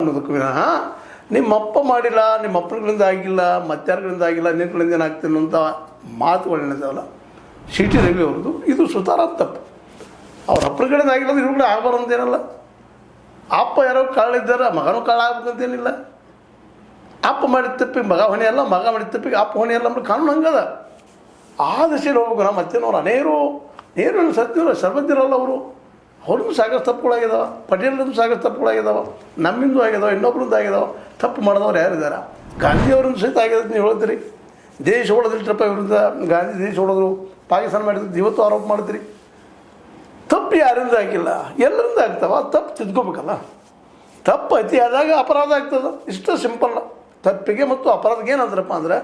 ಅನ್ನೋದಕ್ಕೆ ವಿನಃ ನಿಮ್ಮಪ್ಪ ಮಾಡಿಲ್ಲ, ನಿಮ್ಮ ಅಪ್ಪಗಳಿಂದ ಆಗಿಲ್ಲ, ಮತ್ತಾರ್ಗಳಿಂದ ಆಗಿಲ್ಲ, ನಿನ್ಗಳಿಂದ ಏನಾಗ್ತೀನಿ ಅಂತ ಮಾತುಗಳೇನಿದಾವಲ್ಲ ಸಿ ಟಿ ರವಿ ಅವ್ರದ್ದು, ಇದು ಸುತಾರಾಮ್ ತಪ್ಪು. ಅವ್ರ ಅಪ್ಪಗಳಿಂದ ಆಗಿಲ್ಲ ಅಂದ್ರೆ ಇವ್ರುಗಳು ಆಗಬಾರಂತೇನಲ್ಲ. ಅಪ್ಪ ಯಾರೋ ಕಾಳಿದ್ದಾರೆ, ಮಗನೂ ಕಾಳು ಆಗ್ಬೇಕಂತೇನಿಲ್ಲ. ಅಪ್ಪ ಮಾಡಿದ ತಪ್ಪಿಗೆ ಮಗ ಹೊಣೆ ಅಲ್ಲ, ಮಗ ಮಾಡಿದ ತಪ್ಪಿಗೆ ಅಪ್ಪ ಹೊಣೆ ಅಲ್ಲ ಅಂದ್ರೆ ಕಾನೂನು ಹಂಗದ. ಆ ದಿಶೆಯಲ್ಲಿ ಹೋಗ್ಬೇಕು. ನಾವು ಮತ್ತೇನವ್ರು ನೇರು ಸತ್ಯವ್ರು ಸರ್ವಜ್ಞರಲ್ಲ ಅವರು. ಅವ್ರದ್ದು ಸಾಕಷ್ಟು ತಪ್ಪುಗಳಾಗಿದ್ದಾವೆ, ಪಟೇಲ್ರದ್ದು ಸಾಕಷ್ಟು ತಪ್ಪುಗಳಾಗಿದ್ದಾವೆ, ನಮ್ಮಿಂದು ಆಗಿದಾವೆ, ಇನ್ನೊಬ್ರದ್ದು ಆಗಿದಾವೆ. ತಪ್ಪು ಮಾಡಿದವ್ರು ಯಾರಿದ್ದಾರೆ? ಗಾಂಧಿಯವ್ರದ್ದು ಸಹಿತ ಆಗಿದೆ ನೀವು ಹೇಳ್ತೀರಿ. ದೇಶ ಹೊಡೆದಿಲ್ರಪ್ಪ ವಿರುದ್ಧ ಗಾಂಧಿ ದೇಶ ಹೊಡೆದ್ರು, ಪಾಕಿಸ್ತಾನ ಮಾಡಿದ್ರು, ಇವತ್ತು ಆರೋಪ ಮಾಡ್ತೀರಿ. ತಪ್ಪು ಯಾರಿಂದ ಆಗಿಲ್ಲ, ಎಲ್ಲರಿಂದ ಆಗ್ತಾವ. ತಪ್ಪು ತಿದ್ಕೋಬೇಕಲ್ಲ. ತಪ್ಪು ಅತಿ ಆದಾಗ ಅಪರಾಧ ಆಗ್ತದೆ, ಇಷ್ಟು ಸಿಂಪಲ್. ತಪ್ಪಿಗೆ ಮತ್ತು ಅಪರಾಧಕ್ಕೆ ಏನಂದ್ರಪ್ಪ ಅಂದರೆ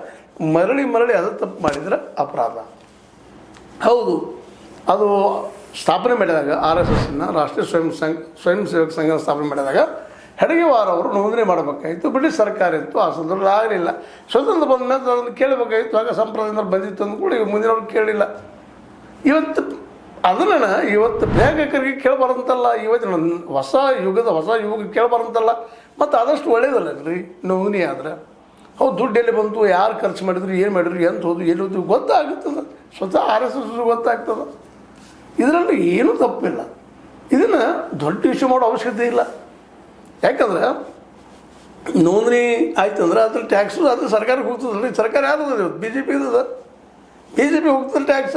ಮರಳಿ ಅದು ತಪ್ಪು ಮಾಡಿದರೆ ಅಪರಾಧ. ಹೌದು, ಅದು ಸ್ಥಾಪನೆ ಮಾಡಿದಾಗ RSSನ ರಾಷ್ಟ್ರೀಯ ಸ್ವಯಂ ಸೇವಕ ಸಂಘ ಸ್ಥಾಪನೆ ಮಾಡಿದಾಗ ಹೆಡಗೇವಾರ್ ಅವರು ನೋಂದಣಿ ಮಾಡಬೇಕಾಗಿತ್ತು. ಬ್ರಿಟಿಷ್ ಸರ್ಕಾರ ಇತ್ತು, ಆ ಸಂದರ್ಭದಲ್ಲಿ ಆಗಲಿಲ್ಲ. ಸ್ವತಂತ್ರ ಬಂದ ಮೇಲೆ ಅದನ್ನು ಕೇಳಬೇಕಾಗಿತ್ತು. ಆಗ ಸಂಪ್ರದಾಯದಿಂದ ಬಂದಿತ್ತು ಅಂದು ಕೂಡ ಈಗ ಮುಂದಿನವ್ರು ಕೇಳಿಲ್ಲ. ಇವತ್ತು ಬೇಗಕರಿಗೆ ಕೇಳಬಾರಂತಲ್ಲ, ಇವತ್ತು ಹೊಸ ಯುಗಕ್ಕೆ ಕೇಳಬಾರಂತಲ್ಲ. ಮತ್ತು ಆದಷ್ಟು ಒಳ್ಳೇದಲ್ಲ ರೀ ನೋಂದಣಿ ಆದರೆ. ಹೌದು, ದುಡ್ಡು ಎಲ್ಲಿ ಬಂತು, ಯಾರು ಖರ್ಚು ಮಾಡಿದ್ರು, ಏನು ಮಾಡಿದ್ರು, ಎಂತ ಹೋದು, ಎಲ್ಲಿ ಹೋದು ಗೊತ್ತಾಗುತ್ತದೆ. ಸ್ವತಃ RSS ಗೊತ್ತಾಗ್ತದೆ. ಇದರಲ್ಲಿ ಏನೂ ತಪ್ಪಿಲ್ಲ. ಇದನ್ನು ದೊಡ್ಡ ಇಶ್ಯೂ ಮಾಡೋ ಅವಶ್ಯಕತೆ ಇಲ್ಲ. ಯಾಕಂದ್ರೆ ನೋಂದಣಿ ಆಯ್ತು ಅಂದ್ರೆ ಅದ್ರ ಟ್ಯಾಕ್ಸು ಅದು ಸರ್ಕಾರಕ್ಕೆ ಹೋಗ್ತದಲ್ಲ. ಸರ್ಕಾರ ಯಾರು ಬಿ ಜೆ ಪಿ ಹೋಗ್ತದೆ ಟ್ಯಾಕ್ಸ,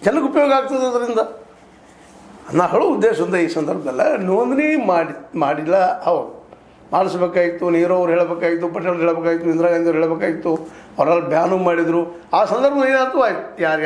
ಜನಕ್ಕೆ ಉಪಯೋಗ ಆಗ್ತದೆ. ಅದರಿಂದ ನಾ ಹೇಳೋ ಉದ್ದೇಶದಿಂದ ಈ ಸಂದರ್ಭದಲ್ಲ, ನೋಂದಣಿ ಮಾಡಿಲ್ಲ. ಹೌದು, ಮಾಡಿಸ್ಬೇಕಾಗಿತ್ತು. ನೆಹರು ಅವ್ರು ಹೇಳಬೇಕಾಗಿತ್ತು, ಪಟೇಲ್ ಹೇಳಬೇಕಾಗಿತ್ತು, ಇಂದಿರಾ ಗಾಂಧಿ ಅವ್ರು ಹೇಳಬೇಕಾಗಿತ್ತು. ಅವರೆಲ್ಲ ಬ್ಯಾನು ಮಾಡಿದರು. ಆ ಸಂದರ್ಭದಲ್ಲಿ ಏನಾಯ್ತು, ಆಯ್ತು ಯಾರು